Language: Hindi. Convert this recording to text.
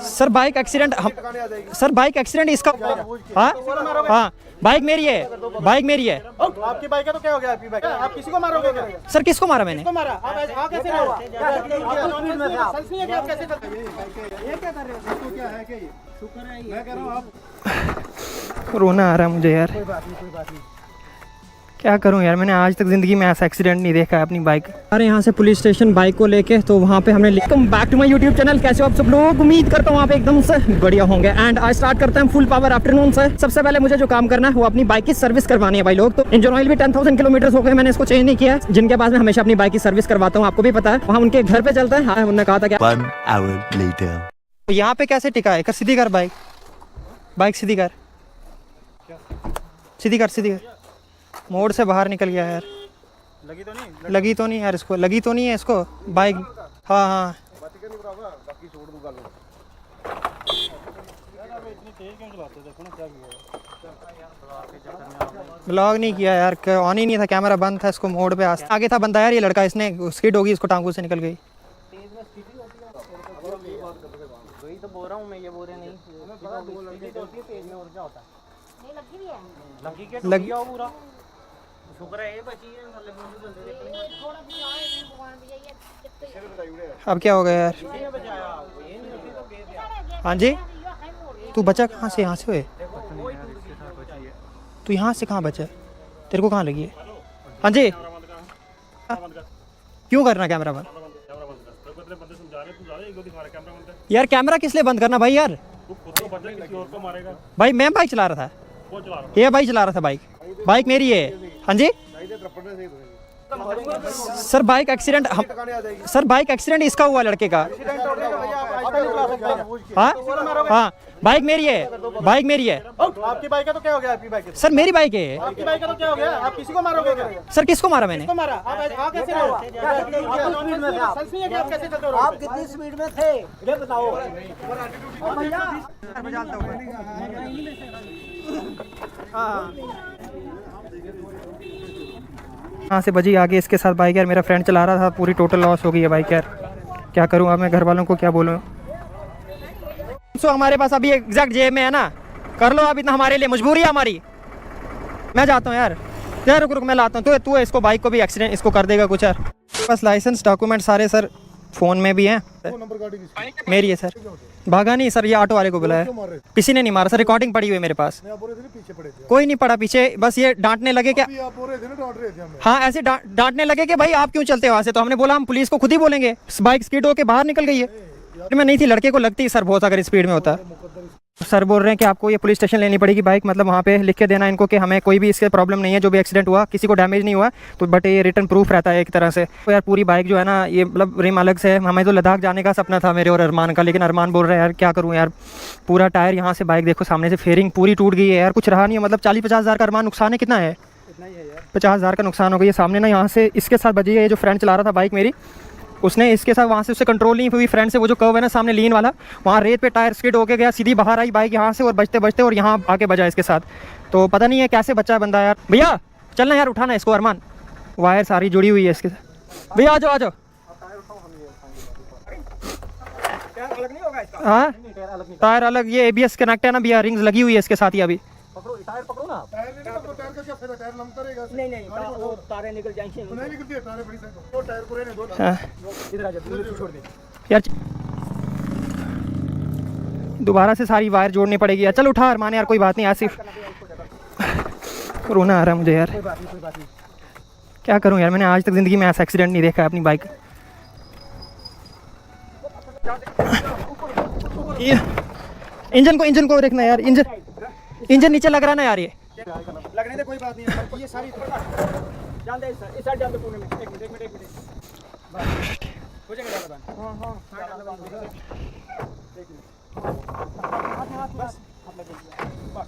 Sir bike accident, sir bike accident इसका। हाँ हाँ, बाइक मेरी है, बाइक मेरी है। आपकी बाइक है तो क्या हो गया? आपकी बाइक आप किसी को मारोगे क्या? सर किसको मारा मैंने? किसको मारा? आप कैसे रहे हो? ये क्या कर रहे हो? इसको क्या है क्या? ये शुक्र है, मैं कह रहा हूँ आप। रोना आ रहा है मुझे यार, कोई बात नहीं। क्या करूं यार, मैंने आज तक ज़िंदगी में ऐसा एक्सीडेंट नहीं देखा है अपनी बाइक। अरे यहाँ से पुलिस स्टेशन बाइक को लेके, तो वहाँ पे हमने welcome back to my YouTube channel. कैसे हो आप सब लोग? उम्मीद करता हूँ आप एकदम से बढ़िया होंगे। एंड आज स्टार्ट करते हैं फुल पावर आफ्टरनून से। सबसे पहले मुझे जो काम करना है वो अपनी बाइक की सर्विस करवानी है भाई लोग। तो इंजन ऑयल भी 10,000 किलोमीटर हो गए, मैंने इसको चेंज नहीं किया, जिनके पास मैं हमेशा अपनी बाइक की सर्विस करवाता हूँ, आपको भी पता है। वहाँ उनके घर पे चलता है। हाँ, उन्होंने कहा था क्या 1 hour later। तो यहाँ पे कैसे टिका है? कर सीधी कर बाइक, बाइक सीधी कर, सीधी कर, सीधी कर। मोड़ से बाहर निकल गया यार। लगी तो नहीं? लगी तो नहीं यार इसको, लगी तो नहीं है इसको बाइक। हाँ हाँ, बाकी छोड़ दूंगा। इतनी तेज क्यों चलाते? देखो ना क्या किया। ब्लॉग नहीं किया यार, ऑन ही नहीं था, कैमरा बंद था। इसको मोड़ पे आगे था बंदा यार, ये लड़का, इसने स्किड होगी, इसको टांगों से निकल गई। वही तो बोल रहा हूँ मैं, ये बोल रहे नहीं। तेज में और क्या होता है? लगी क्या? लगी क्या पूरा शुक्र है ये बची है। अब क्या हो गया यार? हाँ जी, तू बचा कहाँ से? यहाँ से हुए तू? यहाँ से कहाँ बचा? तेरे को कहाँ लगी है? हाँ जी, क्यों करना कैमरा बंद? यार कैमरा किस लिए बंद करना भाई? यार भाई मैं बाइक चला रहा था, ये भाई चला रहा था बाइक, बाइक मेरी है। हाँ जी sir, bike accident, sir bike accident इसका हुआ, लड़के का। हाँ हाँ, बाइक मेरी है, बाइक मेरी है। आपकी बाइक है तो क्या हो गया? आपकी बाइक है सर मेरी बाइक है। आपकी बाइक है तो क्या हो गया? आप किसी को मारोगे क्या? सर किसको मारा मैंने? किसको मारा? आप कैसे रहे हो? आप कैसे चलते हो? आप कितनी स्पीड में थे ये बताओ भैया। यहाँ से बजी आगे इसके साथ बाइक यार, मेरा फ्रेंड चला रहा था, पूरी टोटल लॉस हो गई है बाइक यार। क्या करूँ अब मैं, घर वालों को क्या बोलूँ? सो हमारे पास अभी एग्जैक्ट जेब में है ना, कर लो आप, इतना हमारे लिए मजबूरी है हमारी। मैं जाता हूँ यार, रुक रुक मैं लाता हूँ। तू इसको बाइक को भी एक्सीडेंट इसको कर देगा कुछ यार। बस लाइसेंस डॉक्यूमेंट सारे सर फ़ोन में भी हैं। मेरी है सर, भागा नहीं सर, ये ऑटो वाले को बुलाया, किसी ने नहीं मारा सर, रिकॉर्डिंग पड़ी हुई है मेरे पास। कोई नहीं पड़ा पीछे, बस ये डांटने लगे क्या? हाँ ऐसे डांटने लगे कि भाई आप क्यों चलते हो वहाँ से, तो हमने बोला हम पुलिस को खुद ही बोलेंगे। बाइक स्पीड होकर बाहर निकल गई है, मैं नहीं थी, लड़के को लगती सर बहुत अगर स्पीड में होता। सर बोल रहे हैं कि आपको ये पुलिस स्टेशन लेनी पड़ेगी बाइक, मतलब वहाँ पे लिख के देना इनको कि हमें कोई भी इसके प्रॉब्लम नहीं है, जो भी एक्सीडेंट हुआ किसी को डैमेज नहीं हुआ, तो बट ये रिटर्न प्रूफ रहता है एक तरह से। तो यार पूरी बाइक जो है ना, ये मतलब रिम अलग से है। हमें तो लद्दाख जाने का सपना था मेरे और अरमान का, लेकिन अरमान बोल रहे हैं यार क्या करूँ यार, पूरा टायर यहाँ से, बाइक देखो सामने से फेयरिंग पूरी टूट गई है यार, कुछ रहा नहीं है। मतलब 40-50 हज़ार का अरमान नुकसान है, कितना है? 50 हज़ार का नुकसान हो गया। सामने ना यहाँ से इसके साथ बजी है, ये जो फ्रेंड चला रहा था बाइक मेरी, उसने इसके साथ वहाँ से उससे कंट्रोल नहीं हुई, फ्रंट से वो जो कर्व है ना सामने लीन वाला, वहाँ रेत पे टायर स्किड होके गया, सीधी बाहर आई बाइक यहाँ से, और बचते बचते और यहाँ आके बजा इसके साथ। तो पता नहीं है कैसे बच्चा बंदा यार। भैया चलना यार, उठाना इसको अरमान, वायर सारी जुड़ी हुई है इसके साथ। भैया आ जाओ आ जाओ। हाँ टायर अलग, ये ABS कनेक्ट है ना भैया, रिंग्स लगी हुई है इसके साथ ही अभी। टायर पकड़ो ना। नहीं वो तारे निकल जाएंगे। इधर आ जा, छोड़ दे यार, दोबारा से सारी वायर जोड़नी पड़ेगी यार। चल उठा अरमान यार, कोई बात नहीं, आसिफ रोना आ रहा है मुझे यार। क्या करूं यार, मैंने आज तक ज़िंदगी में ऐसा एक्सीडेंट नहीं देखा है अपनी बाइक। इंजन को देखना यार, इंजन नीचे लग रहा है ना यार, ये लगने दे, कोई बात नहीं है। ये सारी जान दे, इस साइड जान दे कोने में। एक मिनट हो जाएगा डाला बंद। हां बस हाथ लग गया बस।